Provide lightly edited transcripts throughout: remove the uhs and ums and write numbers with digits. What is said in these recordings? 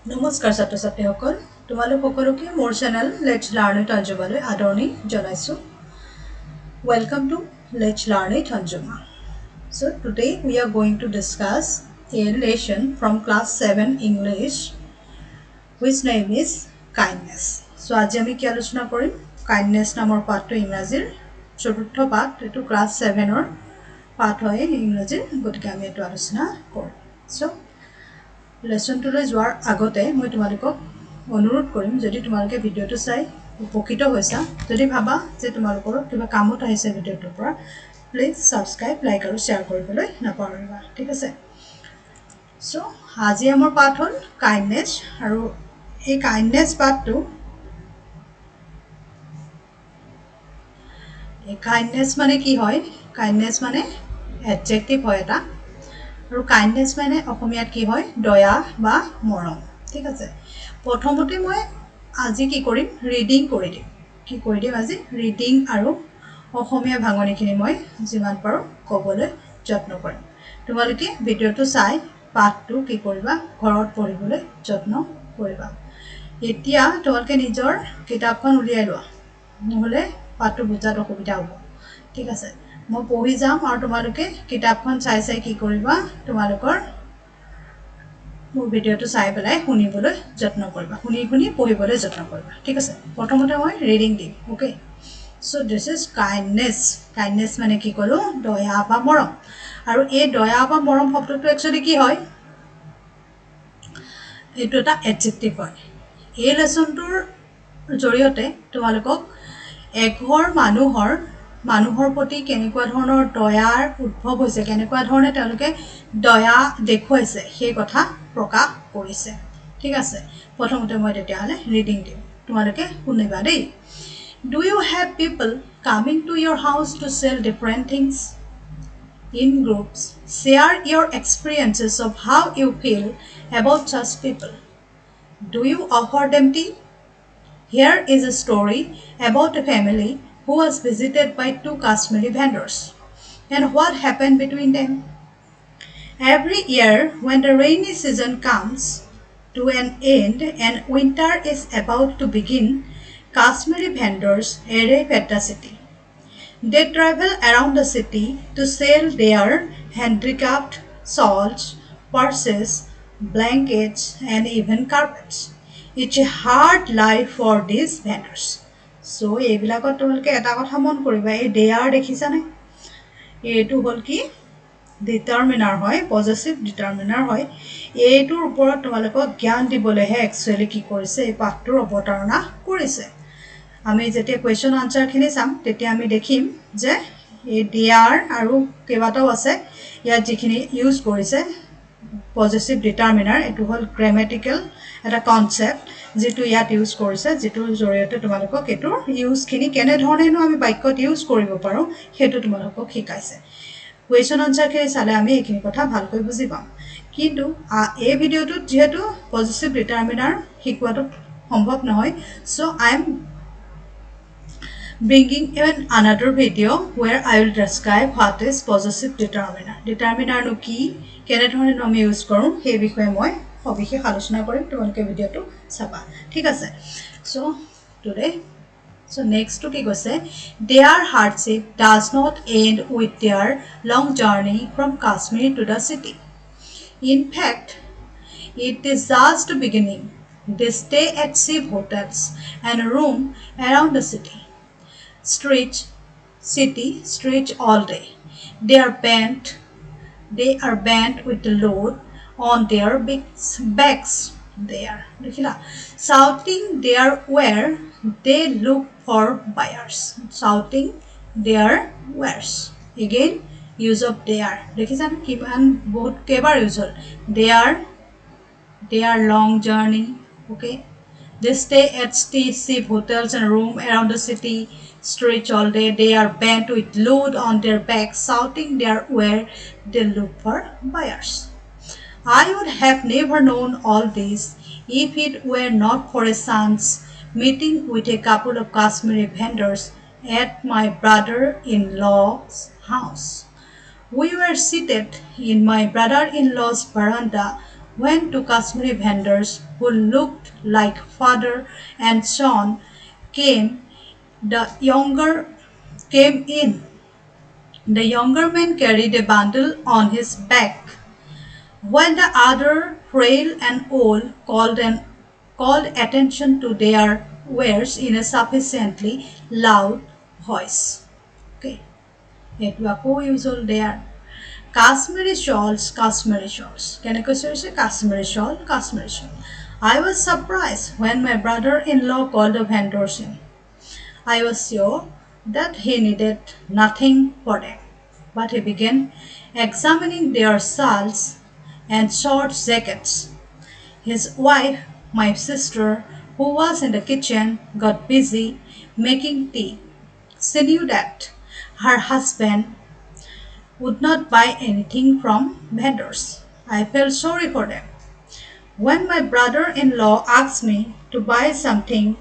নমস্কাৰ ছাত্ৰ ছাত্ৰীসকল তোমালোক সকলোকে মোৰ চেনেল লেটছ লাৰ্ণ উইথ অঞ্জুমালৈ আদৰণি জনাইছোঁ Welcome to Let's Learn with Anjuma. So today we are going to discuss a lesson from class 7 English which name is kindness. So আজি আমি কি আলোচনা কৰিম kindness নামৰ পাঠটো ইংৰাজীৰ চতুৰ্থ পাঠ এটো ক্লাস 7 ৰ পাঠ হয় ইংৰাজীৰ গতিকে আমি এটো আলোচনা কৰিম So lesson to লৈ যোৱাৰ আগতে মই তোমালোকক অনুৰোধ কৰিম যদি তোমালোকে ভিডিওটো চাই উপকৃত হৈছা যদি ভাবা যে তোমালোকৰ কিবা কামত আহিছে ভিডিওটোৰ পৰা প্লিজ সাবস্ক্ৰাইব লাইক আৰু শেয়াৰ কৰিবলৈ নাপাহৰিবা ঠিক আছে সো আজি আমাৰ পাঠ হ'ল কাইন্ডনেছ আৰু এই কাইন্ডনেছ পাঠটো এই কাইন্ডনেছ মানে কি হয় কাইন্ডনেছ মানে এডজেক্টিভ হয় এটা আৰু কাইন্ডনেছ মানে অসমীয়াত কি হয় দয়া বা মৰম ঠিক আছে প্ৰথমতে মই আজি কি কৰিম ৰিডিং কৰি দিম কি কৰি দিম আজি ৰিডিং আৰু অসমীয়া ভাঙনিখিনি মই যিমান পাৰো ক'বলৈ যত্ন কৰিম তোমালোকে ভিডিওটো চাই পাঠটো কি কৰিবা ঘৰত পঢ়িবলৈ যত্ন কৰিবা এতিয়া তোমালোকে নিজৰ কিতাপখন উলিয়াই লোৱা নহলে পাঠটো বুজাত অসুবিধা হ'ব ঠিক আছে মই পঢ়ি যাম আৰু তোমালোকে কিতাপখন চাই চাই কি কৰিবা তোমালোকৰ মোৰ ভিডিওটো চাই পেলাই শুনিবলৈ যত্ন কৰিবা শুনি শুনি পঢ়িবলৈ যত্ন কৰিবা ঠিক আছে প্ৰথমতে মই ৰিডিং দিম ওকে সো দিস ইজ কাইন্ডনেছ কাইন্ডনেছ মানে কি কলো দয়া বা মৰম আৰু এই দয়া বা মৰম শব্দটো একচুয়ালি কি হয় এটো এটা এডজেক্টিভ হয় এই লেসনটোৰ জৰিয়তে তোমালোকক এঘৰ মানুহৰ প্ৰতি কেনেকুৱা ধৰণৰ দয়াৰ উদ্ভৱ হৈছে কেনেকুৱা ধৰণে তেওঁলোকে দয়া দেখুৱাইছে সেই কথা প্ৰকাশ কৰিছে ঠিক আছে প্ৰথমতে মই তেতিয়া হলে ৰিডিং দিম তোমালোকে শুনিবা দেই Do you have people coming to your house to sell different things in groups share your experiences of how you feel about such people Do you offer them tea Here is a story about a family who was visited by two Kashmiri vendors. And what happened between them? Every year, when the rainy season comes to an end and winter is about to begin, Kashmiri vendors arrive at the city. They travel around the city to sell their handicraft shawls, purses, blankets, and even carpets. It's a hard life for these vendors. So, এইবিলাকত তোমালোকে এটা কথা মন কৰিবা এই there দেখিছানে এইটো হল কি ডিটাৰমিনাৰ হয় পজেসিভ ডিটাৰমিনাৰ হয় এইটোৰ ওপৰত তোমালোকক জ্ঞান দিবলৈহে একচুয়ালি কি কৰিছে এই পাঠটোৰ অৱতাৰণা কৰিছে আমি যেতিয়া কোৱেশ্চন আনসাৰ খিনি চাম তেতিয়া আমি দেখিম যে এই দেয়াৰ আৰু কেবাটাও আছে ইয়াত যিখিনি ইউজ কৰিছে পজেসিভ ডিটাৰমিনাৰ এটো হল গ্ৰামাটিক্যাল এটা কনসেপ্ট যেটো ইয়াত ইউজ কৰিছে যেটোৰ জৰিয়তে তোমালোকক এটো ইউজ খিনি কেনে ধৰণেনো আমি বাক্যত ইউজ কৰিব পাৰো হেতু তোমালোকক শিকাইছে কোৱেশ্চন আনসাৰ খিনি চালে আমি এইখিনি কথা ভালকৈ বুজি পাম কিন্তু এই ভিডিওটো যেহেতু পজিটিভ ডিটাৰমিনাৰ শিকোৱাটো সম্ভৱ নহয় so I am bringing in another video where I will describe what is possessive determiner determiner no ki kene dhone no আমি ইউজ কৰো সেই বিষয়ে মই সবিশেষ আলোচনা কৰিম তোমালোকে ভিডিওটো চাবা ঠিক আছে so today So next to কি কৈছে their hardship does not end with their long journey from Kashmir to the city. In fact, it is just the beginning. They stay at cheap hotels and room around the city streets all day. They are bent with the load on their big backs there shouting their where they look for buyers shouting their wares again use of their দেখিছান কিমান বহুত কেবাৰ use হল their long journey okay they stay at cheap hotels and room around the city streets all day they are bent with load on their backs shouting their where they look for buyers I would have never known all this if it were not for a chance meeting with a couple of Kashmiri vendors at my brother-in-law's house. We were seated in my brother-in-law's veranda when two Kashmiri vendors who looked like father and son the younger came in. The younger man carried a bundle on his back, while the other, frail and old, called attention to their wares in a sufficiently loud voice. Okay, it was usual there. Kashmiri shawls, Kashmiri shawls. Can I say Kashmiri shawl, Kashmiri shawl? I was surprised when my brother-in-law called the vendors in. I was sure that he needed nothing for them, but he began examining their shawls and short jackets. His wife, my sister, who was in the kitchen, got busy making tea. She knew that her husband would not buy anything from vendors. I felt sorry for them. When my brother-in-law asked me to buy something,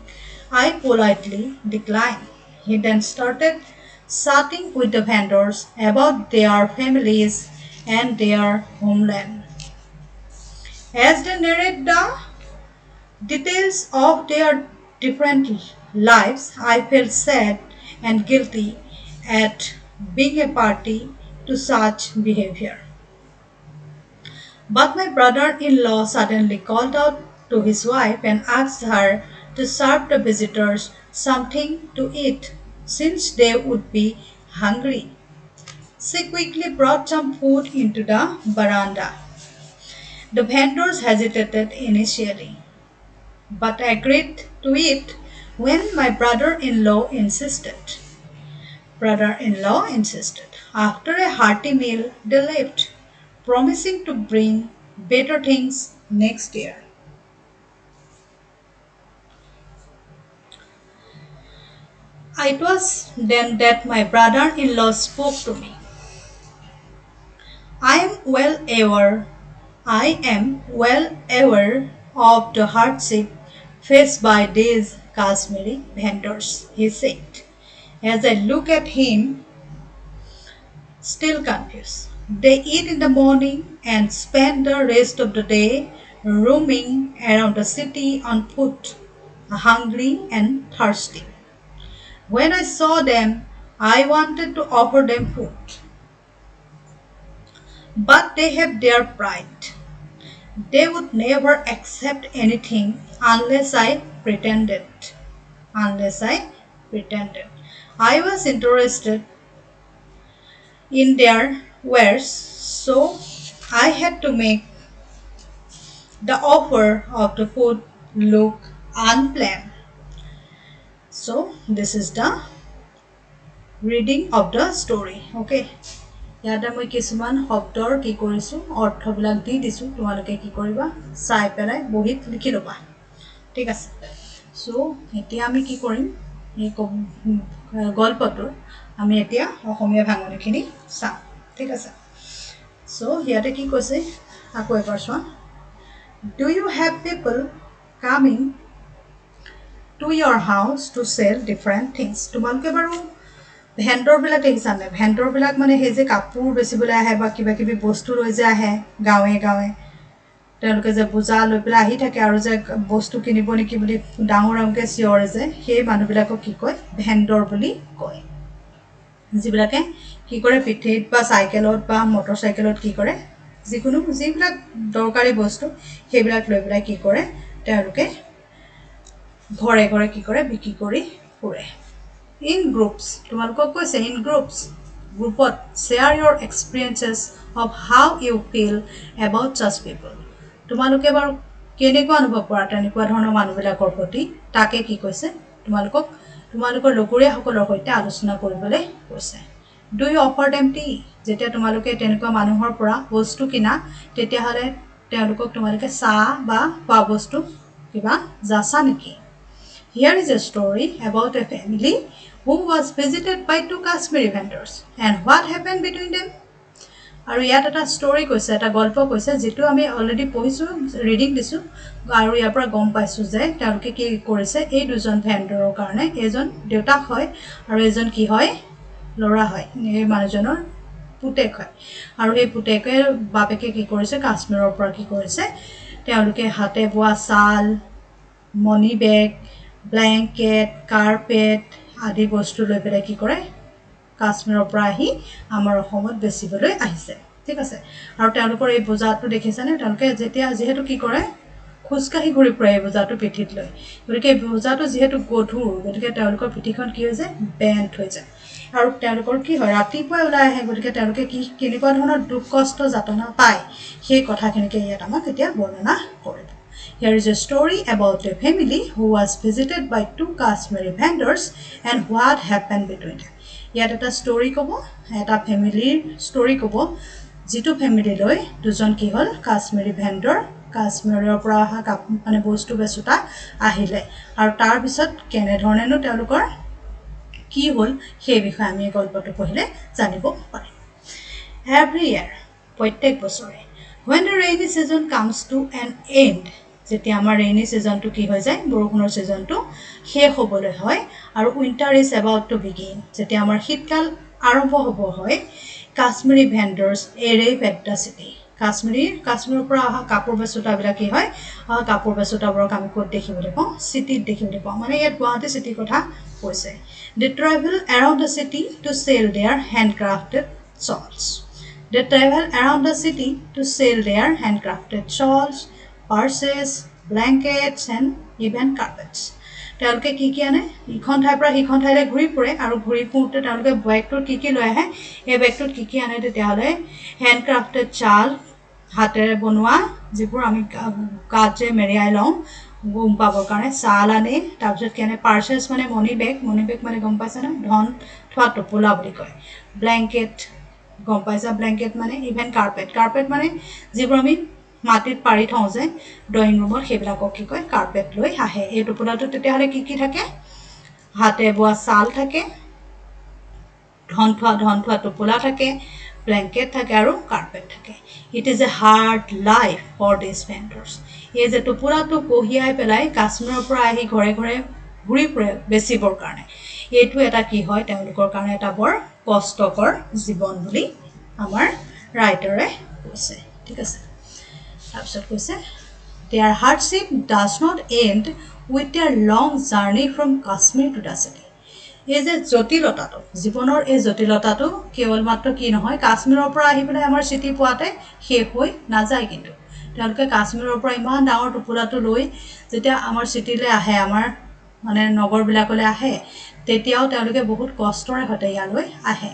I politely declined. He then started chatting with the vendors about their families and their homeland. As they narrate the details of their different lives, I felt sad and guilty at being a party to such behavior. But my brother-in-law suddenly called out to his wife and asked her to serve the visitors something to eat since they would be hungry. She quickly brought some food into the veranda. The vendors hesitated initially, but agreed to it when my brother-in-law insisted. Brother-in-law insisted. After a hearty meal, they left, promising to bring better things next year. It was then that my brother-in-law spoke to me. I am well aware I am well aware of the hardship faced by these Kashmiri vendors, he said. As I look at him, still confused. They eat in the morning and spend the rest of the day roaming around the city on foot, hungry and thirsty. When I saw them, I wanted to offer them food. But they have their pride. They would never accept anything unless I pretended. Unless I pretended. I was interested in their wares, so I had to make the offer of the food look unplanned. So this is the reading of the story. Okay. ইয়াতে মই কিছুমান শব্দৰ কি কৰিছো অৰ্থবিলাক দি দিছো তোমালোকে কি কৰিবা চাই পেলাই বহিত লিখি লবা ঠিক আছে সো এতিয়া আমি কি কৰিম এই গল্পটোৰ আমি এতিয়া অসমীয়া ভাঙনিখিনি চাম ঠিক আছে সো ইয়াতে কি কৈছে আকৌ এবাৰ চোৱা Do you have people coming to your house to sell different things তোমালোকে বাৰু ভেন্ডৰ বিলাক দেখিছানে ভেন্ডৰ বিলাক মানে হে যে কাপোৰ বেচিবলৈ আহে বা কিবা কিবি বস্তু লৈ যে আহে গাঁৱে গাঁৱে তেওঁলোকে যে বুজা লৈ পেলাই আহি থাকে আৰু যে বস্তু কিনিব নেকি বুলি ডাঙৰ ডাঙৰকে চিঞৰে যে সেই মানুহবিলাকক কি কয় ভেন্ডৰ বুলি কয় যিবিলাকে কি কৰে পিঠিত বা সাইকেলত বা মটৰসাইকেলত কি কৰে যিকোনো যিবিলাক দৰকাৰী বস্তু সেইবিলাক লৈ পেলাই কি কৰে তেওঁলোকে ঘৰে ঘৰে কি কৰে বিক্ৰী কৰি ফুৰে In groups, তোমালোকক কৈছে in groups, groupত share your experiences of how you feel about such people. তোমালোকে বাৰু কেনেকুৱা অনুভৱ কৰা তেনেকুৱা ধৰণৰ মানুহবিলাকৰ প্ৰতি তাকে কি কৈছে তোমালোকৰ লগৰীয়া সকলৰ সৈতে আলোচনা কৰিবলৈ কৈছে Do you offer them tea? যেতিয়া তোমালোকে তেনেকুৱা মানুহৰ পৰা বস্তু কিনা তেতিয়া হলে তেওঁলোকক তোমালোকে চাহ বা খোৱা বস্তু কিবা যাচা নেকি Here is a story about a family who was visited by two Kashmiri vendors. And what happened between them? আৰু ইয়াত এটা ষ্টৰী কৈছে এটা গল্প কৈছে যেটো আমি অলৰেডি পঢ়িছো ৰিডিং দিছো আৰু ইয়াৰ পৰা গম পাইছো যে তেওঁলোকে কি কৰিছে এই দুজন ভেন্ডৰৰ কাৰণে এজন দেউতাক হয় আৰু এজন কি হয় লৰা হয় এই মানুহজনৰ পুতেক হয় আৰু এই পুতেকে বাপেকে কি কৰিছে কাশ্মীৰৰ পৰা কি কৰিছে তেওঁলোকে হাতে বোৱা শাল মনি বেগ ব্ল্যাঙ্কেট কাৰ্পেট আদি বস্তু লৈ পেলাই কি কৰে কাশ্মীৰৰ পৰা আহি আমাৰ অসমত বেচিবলৈ আহিছে ঠিক আছে আৰু তেওঁলোকৰ এই বোজাটো দেখিছানে তেওঁলোকে যেতিয়া যেহেতু কি কৰে খুজকাহি ঘূৰি ফুৰে এই বোজাটো পিঠিত লৈ গতিকে বোজাটো যেহেতু গধুৰ গতিকে তেওঁলোকৰ পিঠিখন কি হৈ যায় বেণ্ট হৈ যায় আৰু তেওঁলোকৰ কি হয় ৰাতিপুৱা ওলাই আহে গতিকে তেওঁলোকে কি কেনেকুৱা ধৰণৰ দুখ কষ্ট যাতনা পায় সেই কথাখিনিকে ইয়াত আমাক এতিয়া বৰ্ণনা কৰিব Here is a story about a family who was visited by two Kashmiri vendors and what happened between them. ইয়াত এটা ষ্টৰী ক'ব এটা ফেমিলিৰ ষ্টৰী ক'ব যিটো ফেমিলি লৈ দুজন কি হ'ল কাশ্মীৰী ভেণ্ডৰ কাশ্মীৰৰ পৰা অহা মানে বস্তু বেচোতা আহিলে আৰু তাৰ পিছত কেনেধৰণেনো তেওঁলোকৰ কি হ'ল সেই বিষয়ে আমি গল্পটো পঢ়িলে জানিব পাৰিম Every year প্ৰত্যেক বছৰে when the rainy season comes to an end যেতিয়া আমাৰ ৰেইনি সিজনটো কি হৈ যায় বৰষুণৰ সিজনটো শেষ হ'বলৈ হয় আৰু winter is about to begin যেতিয়া আমাৰ শীতকাল আৰম্ভ হ'ব হয় Kashmiri vendors arrive at the city কাশ্মীৰৰ পৰা অহা কাপোৰ বেচোতাবিলাক কি হয় কাপোৰ বেচোতাবোৰক আমি ক'ত দেখিবলৈ পাওঁ চিটিত দেখিবলৈ পাওঁ মানে ইয়াত গুৱাহাটী চিটিৰ কথা কৈছে They travel around the city to sell their handcrafted shawls. They travel around the city to sell their handcrafted shawls, purses, blankets and even carpets. তেওঁলোকে কি কি আনে ইখন ঠাইৰ পৰা সিখন ঠাইলৈ ঘূৰি ফুৰে আৰু ঘূৰি ফুৰোতে তেওঁলোকে বেগটোত কি লৈ আহে এই বেগটোত কি আনে তেতিয়াহ'লে হেণ্ডক্ৰাফটেড শাল হাতেৰে বনোৱা যিবোৰ আমি কাঠে মেৰিয়াই লওঁ গম পাবৰ কাৰণে শাল আনে তাৰপিছত কি আনে পাৰ্চেছ মানে মনি বেগ মানে গম পাইছা ন ধন থোৱা টোপোলা বুলি কয় ব্লেংকেট গম পাইছা ব্লেংকেট মানে ইভেন কাৰ্পেট মানে যিবোৰ আমি মাটিত পাৰি থওঁ যে ড্ৰয়িং ৰুমত সেইবিলাকক কি কয় কাৰ্পেট লৈ আহে এই টোপোলাটো তেতিয়াহ'লে কি থাকে হাতে বোৱা শাল থাকে ধন থোৱা টোপোলা থাকে ব্লেংকেট থাকে আৰু কাৰ্পেট থাকে it is a hard life for this vendors এই যে টোপোলাটো কঢ়িয়াই পেলাই কাশ্মীৰৰ পৰা আহি ঘৰে ঘৰে ঘূৰি ফুৰে বেচিবৰ কাৰণে এইটো এটা কি হয় তেওঁলোকৰ কাৰণে এটা বৰ কষ্টকৰ জীৱন বুলি আমাৰ ৰাইটাৰে কৈছে ঠিক আছে তাৰপিছত কৈছে Their hardship does not end with their long journey from Kashmir to the city. এই যে জটিলতাটো জীৱনৰ এই জটিলতাটো কেৱল মাত্ৰ কি নহয় কাশ্মীৰৰ পৰা আহি পেলাই আমাৰ চিটি পোৱাতে শেষ হৈ নাযায় কিন্তু তেওঁলোকে কাশ্মীৰৰ পৰা ইমান ডাঙৰ টোপোলাটো লৈ যেতিয়া আমাৰ চিটিলৈ আহে আমাৰ মানে নগৰবিলাকলৈ আহে তেতিয়াও তেওঁলোকে বহুত কষ্টৰে সৈতে ইয়ালৈ আহে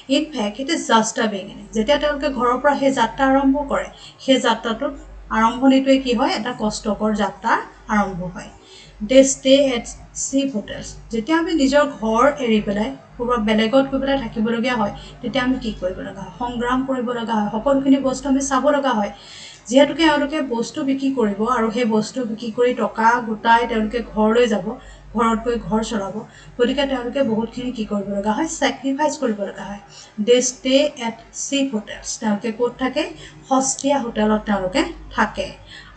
In fact, it is just a beginning. যেতিয়া তেওঁলোকে ঘৰৰ পৰা সেই যাত্ৰা আৰম্ভ কৰে সেই যাত্ৰাটোত আৰম্ভণিটোৱে কি হয় এটা কষ্টকৰ যাত্ৰা আৰম্ভ হয় They stay at cheap hotels. যেতিয়া আমি নিজৰ ঘৰ এৰি পেলাই ক'ৰবাত বেলেগত গৈ পেলাই থাকিবলগীয়া হয় তেতিয়া আমি কি কৰিব লগা হয় সংগ্ৰাম কৰিব লগা হয় সকলোখিনি বস্তু আমি চাব লগা হয় যিহেতুকে তেওঁলোকে বস্তু বিক্ৰী কৰিব আৰু সেই বস্তু বিক্ৰী কৰি টকা গোটাই তেওঁলোকে ঘৰলৈ যাব ঘৰত গৈ ঘৰ চলাব গতিকে তেওঁলোকে বহুতখিনি কি কৰিব লগা হয় স্যাক্ৰিফাইস কৰিব লগা হয় They stay at cheap hotels. তেওঁলোকে ক'ত থাকে সস্তীয়া হোটেলত তেওঁলোকে থাকে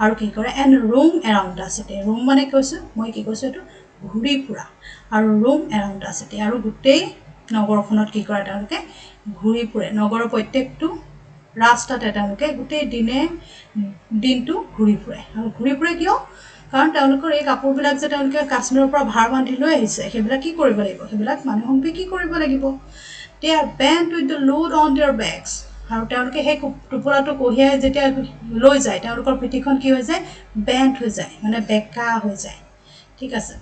আৰু কি কৰে and roam around the city. room মানে কৈছো মই কি কৈছো এটো ঘূৰি ফুৰা আৰু roam around the city আৰু গোটেই নগৰখনত কি কৰে তেওঁলোকে ঘূৰি ফুৰে নগৰৰ প্ৰত্যেকটো ৰাস্তাতে তেওঁলোকে গোটেই দিনটো ঘূৰি ফুৰে আৰু ঘূৰি ফুৰে কিয় কাৰণ তেওঁলোকৰ এই কাপোৰবিলাক যে তেওঁলোকে কাশ্মীৰৰ পৰা ভাৰ বান্ধি লৈ আহিছে সেইবিলাক কি কৰিব লাগিব সেইবিলাক মানুহক বিক্ৰী কৰিব লাগিব They are bent with the load on their backs. আৰু তেওঁলোকে সেই টোপোলাটো কঢ়িয়াই যেতিয়া লৈ যায় তেওঁলোকৰ পিঠিখন কি হৈ যায় বেন্ট হৈ যায় মানে বেকা হৈ যায় ঠিক আছে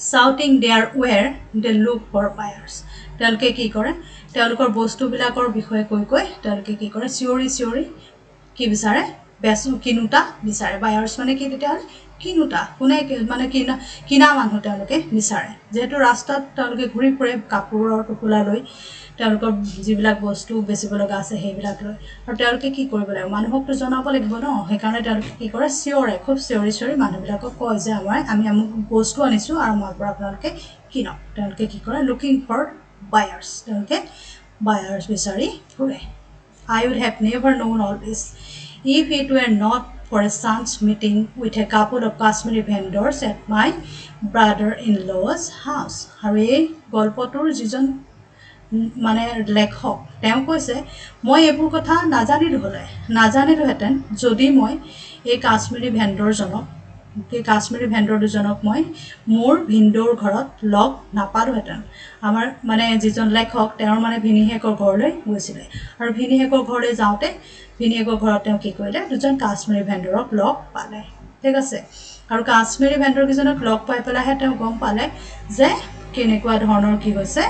Shouting their wear, they look for buyers. তেওঁলোকে কি কৰে তেওঁলোকৰ বস্তুবিলাকৰ বিষয়ে কৈ তেওঁলোকে কি কৰে চিঞৰি কি বিচাৰে বেচু কিনুটা বিচাৰে বায়াৰ্স মানে কি তেতিয়াহ'লে কিনুটা কোনে মানে কিনা মানুহ তেওঁলোকে বিচাৰে যেহেতু ৰাস্তাত তেওঁলোকে ঘূৰি ফুৰে কাপোৰৰ টোপোলা লৈ তেওঁলোকৰ যিবিলাক বস্তু বেচিব লগা আছে সেইবিলাক লৈ আৰু তেওঁলোকে কি কৰিব লাগে মানুহকটো জনাব লাগিব ন সেইকাৰণে তেওঁলোকে কি কৰে চিঞৰে খুব চিঞৰি মানুহবিলাকক কয় যে আমি বস্তু আনিছো আৰু মই পৰা আপোনালোকে কিনক তেওঁলোকে কি কৰে লুকিং ফৰ বায়াৰ্স তেওঁলোকে বায়াৰ্স বিচাৰি ফুৰে I would have never known all this if it were not for a chance meeting with a couple of Kashmiri vendors at my brother-in-law's house. আৰু এই গল্পটোৰ যিজন মানে লেখক তেওঁ কৈছে মই এইবোৰ কথা নাজানিলোহেঁতেন যদি মই এই কাশ্মীৰী ভেণ্ডৰজনক এই কাশ্মীৰী ভেণ্ডৰ দুজনক মই মোৰ ভিনদেউৰ ঘৰত লগ নাপালোহেঁতেন আমাৰ মানে যিজন লেখক তেওঁৰ মানে ভিনীহেকৰ ঘৰলৈ গৈছিলে আৰু ভিনীহেকৰ ঘৰলৈ যাওঁতে ভিনীহেকৰ ঘৰত তেওঁ কি কৰিলে দুজন কাশ্মীৰী ভেণ্ডৰক লগ পালে ঠিক আছে আৰু কাশ্মীৰী ভেণ্ডৰ কিজনক লগ পাই পেলাইহে তেওঁ গম পালে যে কেনেকুৱা ধৰণৰ কি হৈছে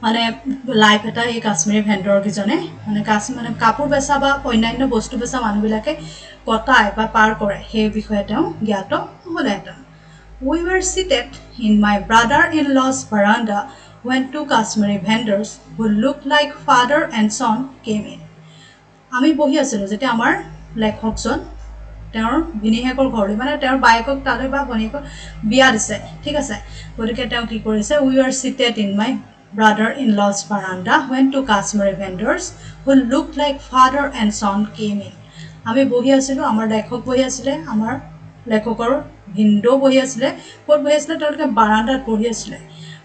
মানে লাইফ এটা এই কাশ্মীৰী ভেণ্ডৰ কিজনে মানে মানে কাপোৰ বেচা বা অন্যান্য বস্তু বেচা মানুহবিলাকে কটায় বা পাৰ কৰে সেই বিষয়ে তেওঁ জ্ঞাত হ'লেহেঁতেন We were seated in my brother-in-law's veranda when two Kashmiri vendors who looked like father and son came in. আমি বহি আছিলোঁ যেতিয়া আমাৰ লেখকজন তেওঁৰ ভিনীহেকৰ ঘৰলৈ মানে তেওঁৰ বায়েকক তালৈ বা ভনীয়েকক বিয়া দিছে ঠিক আছে গতিকে তেওঁ কি কৰিছে We were seated in my brother-in-law's veranda when two Kashmiri vendors who looked like father and son came in. আমি বহি আছিলোঁ আমাৰ লেখক বহি আছিলে আমাৰ লেখকৰ ভিনদেউ বহি আছিলে ক'ত বহি আছিলে তেওঁলোকে বাৰান্দাত বহি আছিলে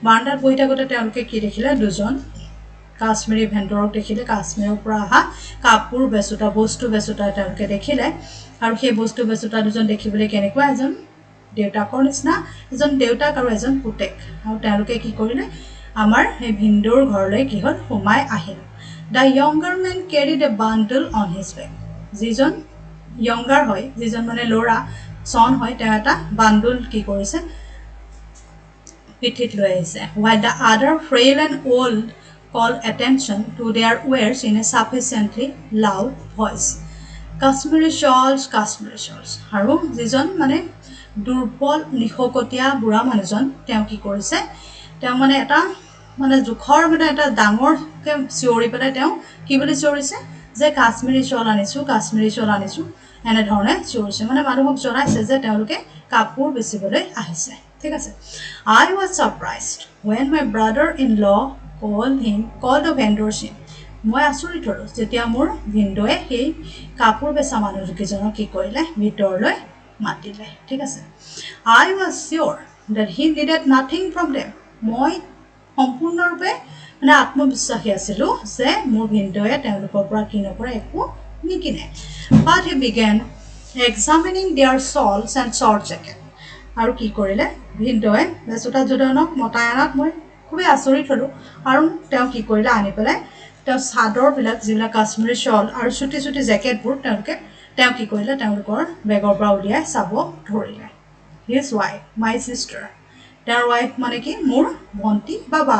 বাৰান্দাত বহি থাকোঁতে তেওঁলোকে কি দেখিলে দুজন কাশ্মীৰী ভেণ্ডৰক দেখিলে কাশ্মীৰৰ পৰা অহা কাপোৰ বেচোঁতা বস্তু বেচোঁতা তেওঁলোকে দেখিলে আৰু সেই বস্তু বেচোঁতা দুজন দেখিবলৈ কেনেকুৱা এজন দেউতাকৰ নিচিনা এজন দেউতাক আৰু এজন পুতেক আৰু তেওঁলোকে কি কৰিলে আমাৰ সেই ভিনদেউৰ ঘৰলৈ কি হ'ল সোমাই আহিল The younger man carried a bundle on his back যিজন younger হয় যিজন মানে ল'ৰা son হয় তেওঁ এটা বান্ডুল কি কৰিছে পিঠিত লৈ আহিছে while the other frail and old called attention to their wares in a sufficiently loud voice Kashmiri shawls আৰু যিজন মানে দুৰ্বল নিশকতীয়া বুঢ়া মানুহজন তেওঁ কি কৰিছে তেওঁ মানে এটা মানে জোখৰ মানে এটা ডাঙৰকে চিঞৰি পেলাই তেওঁ কি বুলি চিঞৰিছে যে কাশ্মীৰী শ্বল আনিছোঁ এনেধৰণে চিঞৰিছে মানে মানুহক জনাইছে যে তেওঁলোকে কাপোৰ বেচিবলৈ আহিছে ঠিক আছে I was surprised when my brother-in-law called the vendors in মই আচৰিত হ'লোঁ যেতিয়া মোৰ ভিনদেউৱে সেই কাপোৰ বেচা মানুহকেইজনক কি কৰিলে ভিতৰলৈ মাতিলে ঠিক আছে I was sure that he needed nothing from them মই সম্পূৰ্ণৰূপে মানে আত্মবিশ্বাসী আছিলোঁ যে মোৰ ভিনদেউৱে তেওঁলোকৰ পৰা কি নকৰে একো নিকিনে but he began examining their shawls and short jacket আৰু কি কৰিলে ভিনদেউৱে বেচোঁতা দুজনক মতাই আনাত মই খুবেই আচৰিত হ'লোঁ আৰু তেওঁ কি কৰিলে আনি পেলাই তেওঁ চাদৰবিলাক যিবিলাক কাশ্মীৰী শ্বল আৰু চুটি চুটি জেকেটবোৰ তেওঁ কি কৰিলে তেওঁলোকৰ বেগৰ পৰা উলিয়াই চাব ধৰিলে his wife my sister তেওঁৰ ৱাইফ মানে কি মোৰ ভণ্টি বা বা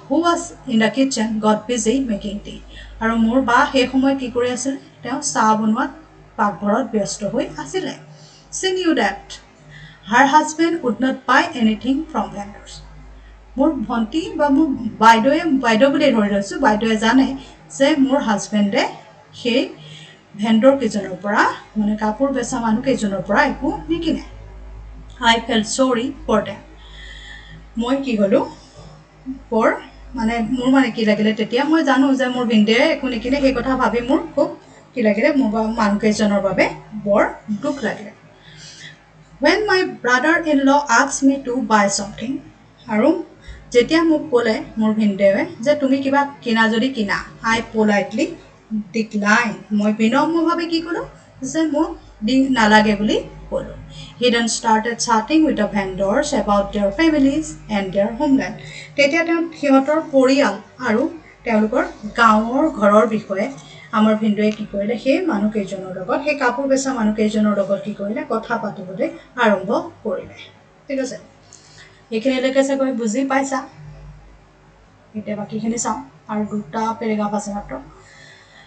who was in the kitchen got busy making tea আৰু মোৰ বা সেই সময় কি কৰি আছিল তেওঁ চাহ বনোৱাত পাকঘৰত ব্যস্ত হৈ আছিলে she knew that her husband would not buy anything from vendors মোৰ ভণ্টি বা মোৰ বাইদেউ বুলি ধৰি লৈছোঁ বাইদেৱে জানে যে মোৰ হাজবেণ্ডে সেই ভেণ্ডৰ কেইজনৰ পৰা মানে কাপোৰ বেচা মানুহ কেইজনৰ পৰা একো নিকিনে I felt sorry for them মই কি হ'লোঁ for মানে মোৰ মানে কি লাগিলে তেতিয়া মই জানো যে মোৰ ভিনদেউৱে একো নিকিনে সেই কথা ভাবি মোৰ খুব কি লাগিলে মোৰ মানুহ কেইজনৰ বাবে বৰ দুখ লাগিলে when my brother-in-law asked me to buy something আৰু যেতিয়া মোক ক'লে মোৰ ভিনদেউৱে যে তুমি কিবা কিনা যদি কিনা I politely declined মই বিনম্ৰভাৱে কি ক'লোঁ যে মোক নালাগে বুলি ক'লোঁ He then started chatting with the vendors about their families and their homeland. তেতিয়া তেওঁ সিহঁতৰ পৰিয়াল আৰু তেওঁলোকৰ গাঁৱৰ ঘৰৰ বিষয়ে আমাৰ ভিনদেউৱে কি কৰিলে সেই মানুহকেইজনৰ লগত সেই কাপোৰ বেচা মানুহকেইজনৰ লগত কি কৰিলে কথা পাতিবলৈ আৰম্ভ কৰিলে ঠিক আছে এইখিনিলৈকে চাগৈ বুজি পাইছা এতিয়া বাকীখিনি চাওঁ আৰু দুটা পেৰেগ্ৰাফ আছে মাত্ৰ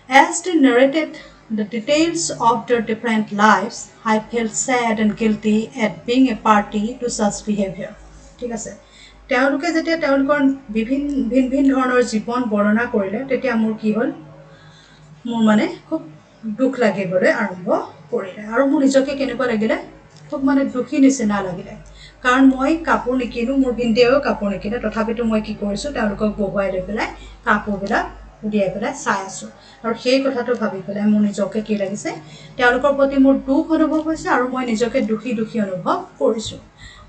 As they narrated the details of their different lives, I felt sad and guilty at being a party to such behavior. ঠিক আছে তেওঁলোকে যেতিয়া তেওঁলোকৰ ভিন ধৰণৰ জীৱন বৰ্ণনা কৰিলে তেতিয়া মোৰ কি হ'ল মোৰ মানে খুব দুখ লাগিবলৈ আৰম্ভ কৰিলে আৰু মোৰ নিজকে কেনেকুৱা লাগিলে খুব মানে দুখী নিচিনা লাগিলে কাৰণ মই কাপোৰ নিকিনো মোৰ ভিনদেউৱেও কাপোৰ নিকিনে তথাপিতো মই কি কৰিছোঁ তেওঁলোকক বহুৱাই লৈ পেলাই কাপোৰবিলাক উলিয়াই পেলাই চাই আছোঁ আৰু সেই কথাটো ভাবি পেলাই মোৰ নিজকে কি লাগিছে তেওঁলোকৰ প্ৰতি মোৰ দুখ অনুভৱ হৈছে আৰু মই নিজকে দুখী অনুভৱ কৰিছোঁ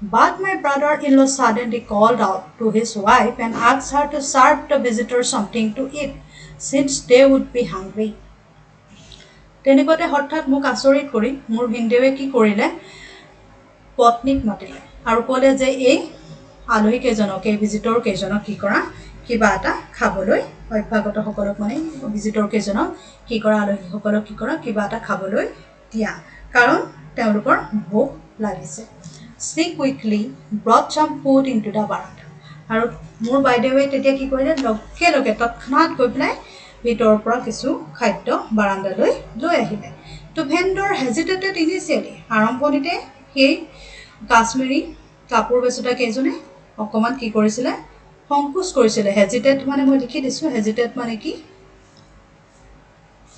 But my brother-in-law suddenly called out to his wife and asked her to serve the visitors something to eat since they would be hungry. তেনেকুৱাতে হঠাৎ মোক আচৰিত কৰি মোৰ ভিনদেৱে কি কৰিলে পত্নীক মাতিলে আৰু ক'লে যে এই আলহী কেইজনক এই ভিজিটৰ কেইজনক কি কৰা কিবা এটা খাবলৈ অভ্যাগত সকলক মানে ভিজিটৰ কেইজনক কি কৰা আলহীসকলক কি কৰা কিবা এটা খাবলৈ দিয়া কাৰণ তেওঁলোকৰ ভোক লাগিছে She quickly brought some food into the veranda. আৰু মোৰ বাইদেৱে তেতিয়া কি কৰিলে লগে তৎক্ষণাত গৈ পেলাই ভিতৰৰ পৰা কিছু খাদ্য বাৰান্দালৈ লৈ আহিলে তো ভেণ্ডৰ হেজিটেটেড ইনিচিয়েলি আৰম্ভণিতে সেই কাশ্মীৰী কাপোৰ বেচোঁতা কেইজনে অকণমান কি কৰিছিলে সংকোচ কৰিছিলে হেজিটেট মানে মই লিখি দিছোঁ হেজিটেট মানে কি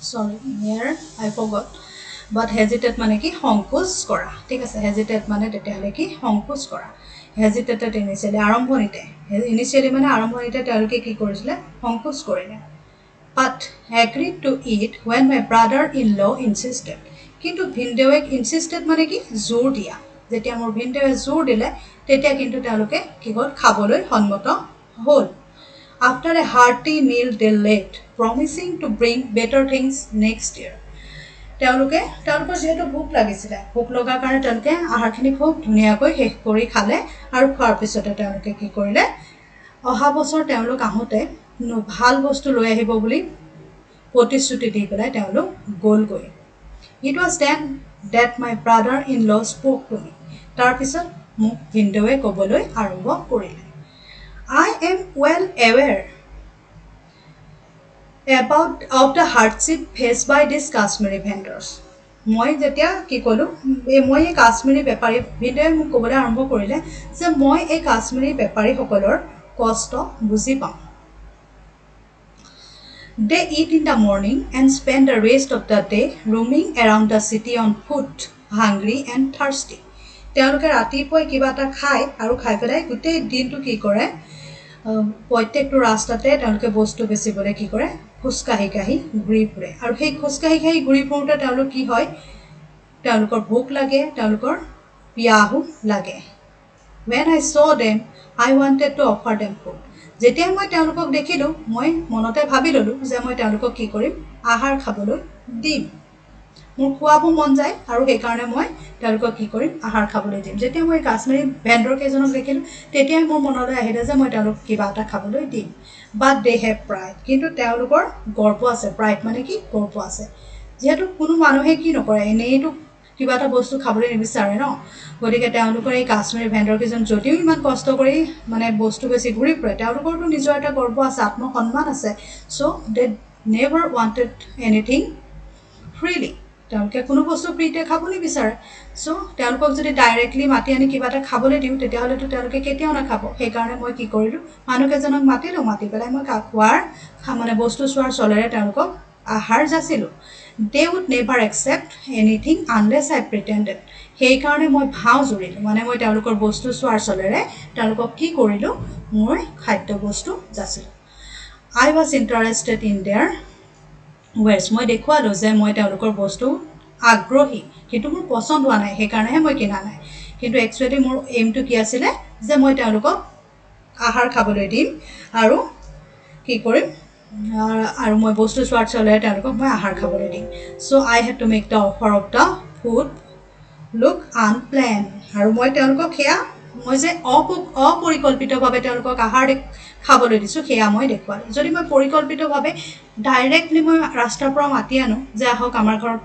sorry here I forgot But hesitate মানে কি সংকোচ কৰা ঠিক আছে hesitate মানে তেতিয়াহলে কি সংকোচ কৰা hesitated initially আৰম্ভণিতে মানে আৰম্ভণিতে তেওঁলোকে কি কৰিছিলে সংকোচ কৰিলে but agreed to eat when my brother-in-law insisted কিন্তু ভিনদেৱে insisted মানে কি জোৰ দিয়া যেতিয়া মোৰ ভিনদেৱে জোৰ দিলে তেতিয়া কিন্তু তেওঁলোকে কি হ'ল খাবলৈ সন্মত হ'ল after a hearty meal they left promising to bring better things next year তেওঁলোকৰ যেহেতু ভোক লাগিছিলে ভোক লগাৰ কাৰণে তেওঁলোকে আহাৰখিনি খুব ধুনীয়াকৈ শেষ কৰি খালে আৰু খোৱাৰ পিছতে তেওঁলোকে কি কৰিলে অহা বছৰ তেওঁলোক আহোঁতে ভাল বস্তু লৈ আহিব বুলি প্ৰতিশ্ৰুতি দি পেলাই তেওঁলোক গ'লগৈ It was then that my brother-in-law spoke to me তাৰ পিছত মোক ভিনদেৱে ক'বলৈ আৰম্ভ কৰিলে I am well aware about of the hardship faced by these Kashmiri vendors. মই যেতিয়া কি ক'লো মই এই কাশ্মীৰী বেপাৰী ভিনদেৱে মোক ক'বলৈ আৰম্ভ কৰিলে যে মই এই কাশ্মীৰী বেপাৰীসকলৰ কষ্ট বুজি পাওঁ They eat in the morning and spend the rest of the day roaming around the city on foot, hungry and thirsty. তেওঁলোকে ৰাতিপুৱাই কিবা এটা খায় আৰু খাই পেলাই গোটেই দিনটো কি কৰে প্ৰত্যেকটো ৰাস্তাতে তেওঁলোকে বস্তু বেচিবলৈ কি কৰে খোজকাঢ়ি ঘূৰি ফুৰে আৰু সেই খোজকাঢ়ি ঘূৰি ফুৰোঁতে তেওঁলোক কি হয় তেওঁলোকৰ ভোক লাগে তেওঁলোকৰ পিয়াহো লাগে When I saw them, I wanted to offer them food. যেতিয়া মই তেওঁলোকক দেখিলোঁ মই মনতে ভাবি ল'লোঁ যে মই তেওঁলোকক কি কৰিম আহাৰ খাবলৈ দিম মোৰ খোৱাব মন যায় আৰু সেইকাৰণে মই তেওঁলোকক কি কৰিম আহাৰ খাবলৈ দিম যেতিয়া মই কাশ্মীৰী ভেণ্ডৰ কেইজনক দেখিলোঁ তেতিয়াই মোৰ মনলৈ আহিলে যে মই তেওঁলোকক কিবা এটা খাবলৈ দিম But they have pride কিন্তু তেওঁলোকৰ গৰ্ব আছে pride মানে কি গৰ্ব আছে যেহেতু কোনো মানুহে কি নকৰে এনেইটো কিবা এটা বস্তু খাবলৈ নিবিচাৰে ন গতিকে তেওঁলোকৰ এই কাশ্মীৰী ভেণ্ডৰ কেইজন যদিও ইমান কষ্ট কৰি মানে বস্তু বেছি ঘূৰি ফুৰে তেওঁলোকৰতো নিজৰ এটা গৰ্ব আছে আত্মসন্মান আছে so they never wanted anything freely তেওঁলোকে কোনো বস্তু ফ্ৰীতে খাব নিবিচাৰে so তেওঁলোকক যদি ডাইৰেক্টলি মাতি আনি কিবা এটা খাবলৈ দিওঁ তেতিয়াহ'লেতো তেওঁলোকে কেতিয়াও নাখাব সেইকাৰণে মই কি কৰিলোঁ মানুহকেইজনক মাতিলোঁ মাতি পেলাই মই খোৱাৰ মানে বস্তু চোৱাৰ চলেৰে তেওঁলোকক আহাৰ যাচিলোঁ They would never accept anything unless I pretended. সেইকাৰণে মই ভাও জুৰিলোঁ মানে মই তেওঁলোকৰ বস্তু চোৱাৰ চলেৰে তেওঁলোকক কি কৰিলোঁ মই খাদ্য বস্তু যাচিলোঁ I was interested in their wares মই দেখুৱালোঁ যে মই তেওঁলোকৰ বস্তু আগ্ৰহী কিন্তু মোৰ পছন্দ হোৱা নাই সেইকাৰণেহে মই কিনা নাই কিন্তু একচুৱেলি মোৰ এইমটো কি আছিলে যে মই তেওঁলোকক আহাৰ খাবলৈ দিম আৰু কি কৰিম আৰু মই বস্তু চোৱাৰ চলেৰে তেওঁলোকক মই আহাৰ খাবলৈ দিম so I had to make the offer of the food look unplanned আৰু মই তেওঁলোকক সেয়া মই যে অপৰিকল্পিতভাৱে তেওঁলোকক আহাৰ খাবলৈ দিছোঁ সেয়া মই দেখুৱালোঁ যদি মই পৰিকল্পিতভাৱে ডাইৰেক্টলি মই ৰাস্তাৰ পৰা মাতি আনো যে আহক আমাৰ ঘৰত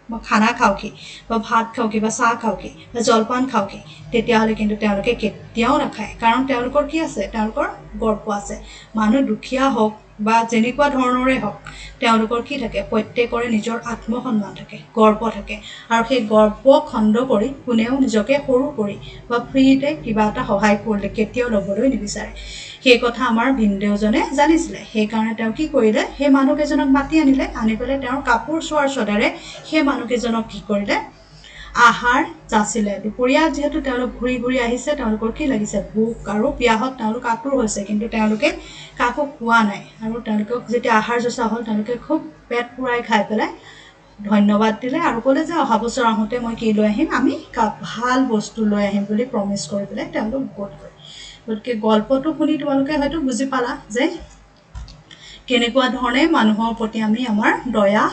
খানা খাওঁ কি বা ভাত খাওঁ কি বা চাহ খাওঁ কি বা জলপান খাওঁ কি তেতিয়াহ'লে কিন্তু তেওঁলোকে কেতিয়াও নাখায় কাৰণ তেওঁলোকৰ কি আছে তেওঁলোকৰ গৰ্ব আছে মানুহ দুখীয়া হওক বা যেনেকুৱা ধৰণৰে হওক তেওঁলোকৰ কি থাকে প্ৰত্যেকৰে নিজৰ আত্মসন্মান থাকে গৰ্ব থাকে আৰু সেই গৰ্ব খণ্ড কৰি কোনেও নিজকে সৰু কৰি বা ফ্ৰীতে কিবা এটা সহায় কৰিলে কেতিয়াও ল'বলৈ নিবিচাৰে সেই কথা আমাৰ ভিনদেউজনে জানিছিলে সেইকাৰণে তেওঁ কি কৰিলে সেই মানুহকেইজনক মাতি আনিলে আনি পেলাই তেওঁৰ কাপোৰ চোৱাৰ চলেৰে সেই মানুহকেইজনক কি কৰিলে আহাৰ যাচিলে দুপৰীয়া যেহেতু তেওঁলোক ঘূৰি ঘূৰি আহিছে তেওঁলোকৰ কি লাগিছে ভোক আৰু পিয়াহত তেওঁলোক আতুৰ হৈছে কিন্তু তেওঁলোকে কাকো খোৱা নাই আৰু তেওঁলোকক যেতিয়া আহাৰ যচা হ'ল তেওঁলোকে খুব পেট পুৰাই খাই পেলাই ধন্যবাদ দিলে আৰু ক'লে যে অহা বছৰ আহোঁতে মই কি লৈ আহিম আমি ভাল বস্তু লৈ আহিম বুলি প্ৰমিছ কৰি পেলাই তেওঁলোক গ'লগৈ গতিকে গল্পটো শুনি তোমালোকে হয়তো বুজি পালা যে কেনেকুৱা ধৰণে মানুহৰ প্ৰতি আমি আমাৰ দয়া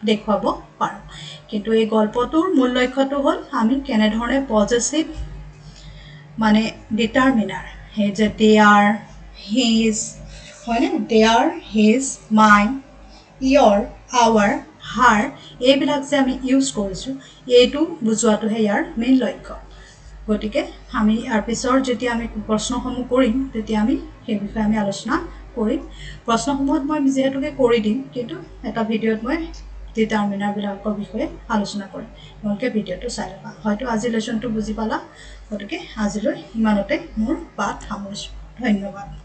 দেখুৱাব পাৰোঁ কিন্তু এই গল্পটোৰ মূল লক্ষ্যটো হ'ল আমি কেনেধৰণে পজিটিভ মানে ডিটাৰমিনাৰ সেই যে দেয়াৰ হিজ হয়নে their his mine your our her এইবিলাক যে আমি ইউজ কৰিছোঁ এইটো বুজোৱাটোহে ইয়াৰ মেইন লক্ষ্য গতিকে আমি ইয়াৰ পিছৰ যেতিয়া আমি প্ৰশ্নসমূহ কৰিম তেতিয়া আমি সেই বিষয়ে আমি আলোচনা কৰিম প্ৰশ্নসমূহত মই যিহেতুকে কৰি দিম কিন্তু এটা ভিডিঅ'ত মই ডিটাৰমিনাৰবিলাকৰ বিষয়ে আলোচনা কৰিম তোমালোকে ভিডিঅ'টো চাই ল'বা হয়তো আজি লেচনটো বুজি পালা গতিকে আজিলৈ ইমানতে মোৰ পাঠ সামৰিছোঁ ধন্যবাদ